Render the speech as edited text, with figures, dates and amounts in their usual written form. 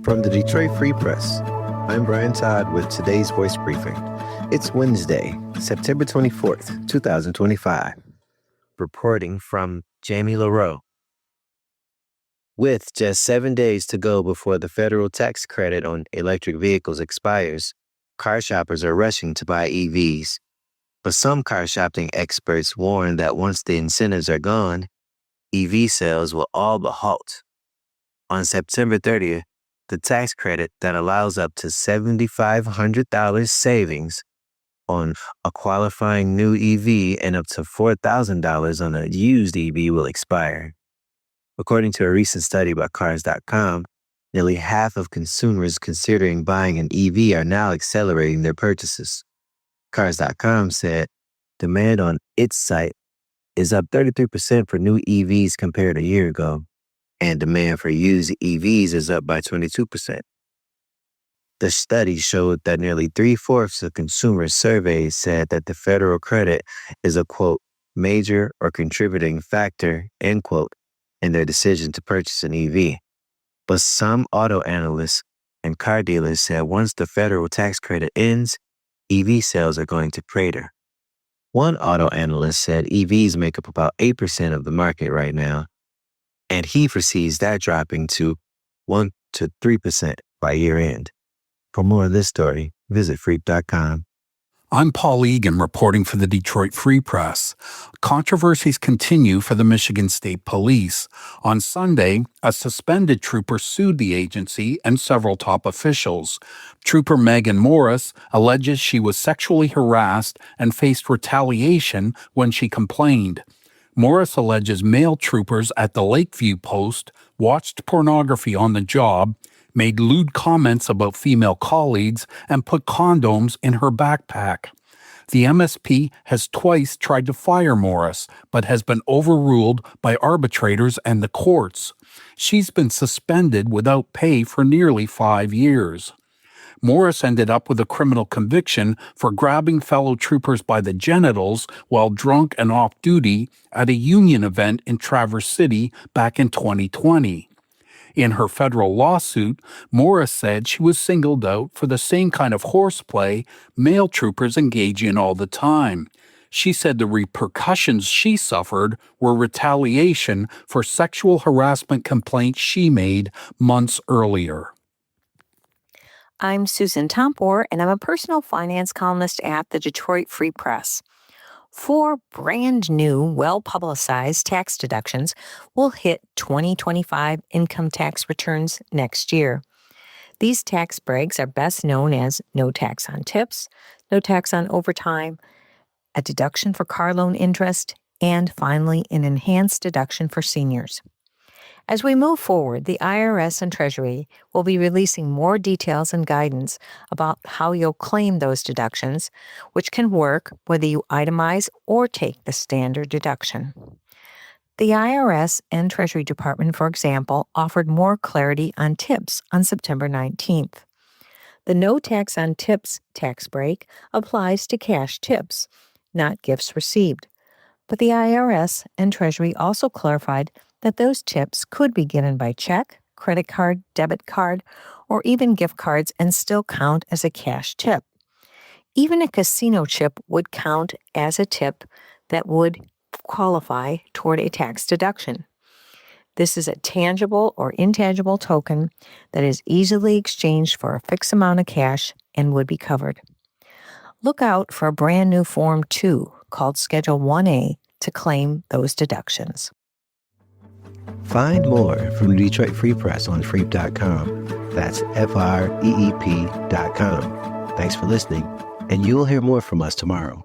From the Detroit Free Press, I'm Brian Todd with today's voice briefing. It's Wednesday, September 24th, 2025. Reporting from Jamie LaRoe. With just 7 days to go before the federal tax credit on electric vehicles expires, car shoppers are rushing to buy EVs. But some car shopping experts warn that once the incentives are gone, EV sales will all but halt. On September 30th, the tax credit that allows up to $7,500 savings on a qualifying new EV and up to $4,000 on a used EV will expire. According to a recent study by Cars.com, nearly half of consumers considering buying an EV are now accelerating their purchases. Cars.com said demand on its site is up 33% for new EVs compared to a year ago, and demand for used EVs is up by 22%. The study showed that nearly 3/4 of consumers surveyed said that the federal credit is a, quote, major or contributing factor, end quote, in their decision to purchase an EV. But some auto analysts and car dealers said once the federal tax credit ends, EV sales are going to crater. One auto analyst said EVs make up about 8% of the market right now, and he foresees that dropping to 1 to 3% by year end. For more of this story, visit freep.com. I'm Paul Egan reporting for the Detroit Free Press. Controversies continue for the Michigan State Police. On Sunday, a suspended trooper sued the agency and several top officials. Trooper Megan Morris alleges she was sexually harassed and faced retaliation when she complained. Morris alleges male troopers at the Lakeview post watched pornography on the job, made lewd comments about female colleagues, and put condoms in her backpack. The MSP has twice tried to fire Morris, but has been overruled by arbitrators and the courts. She's been suspended without pay for nearly 5 years. Morris ended up with a criminal conviction for grabbing fellow troopers by the genitals while drunk and off-duty at a union event in Traverse City back in 2020. In her federal lawsuit, Morris said she was singled out for the same kind of horseplay male troopers engage in all the time. She said the repercussions she suffered were retaliation for sexual harassment complaints she made months earlier. I'm Susan Tompor, and I'm a personal finance columnist at the Detroit Free Press. 4 brand new, well-publicized tax deductions will hit 2025 income tax returns next year. These tax breaks are best known as no tax on tips, no tax on overtime, a deduction for car loan interest, and finally, an enhanced deduction for seniors. As we move forward, the IRS and Treasury will be releasing more details and guidance about how you'll claim those deductions, which can work whether you itemize or take the standard deduction. The IRS and Treasury Department, for example, offered more clarity on tips on September 19th. The no tax on tips tax break applies to cash tips, not gifts received. But the IRS and Treasury also clarified that those tips could be given by check, credit card, debit card, or even gift cards and still count as a cash tip. Even a casino chip would count as a tip that would qualify toward a tax deduction. This is a tangible or intangible token that is easily exchanged for a fixed amount of cash and would be covered. Look out for a brand new Form 2 called Schedule 1A to claim those deductions. Find more from the Detroit Free Press on freep.com. That's FREEP.com. Thanks for listening, and you'll hear more from us tomorrow.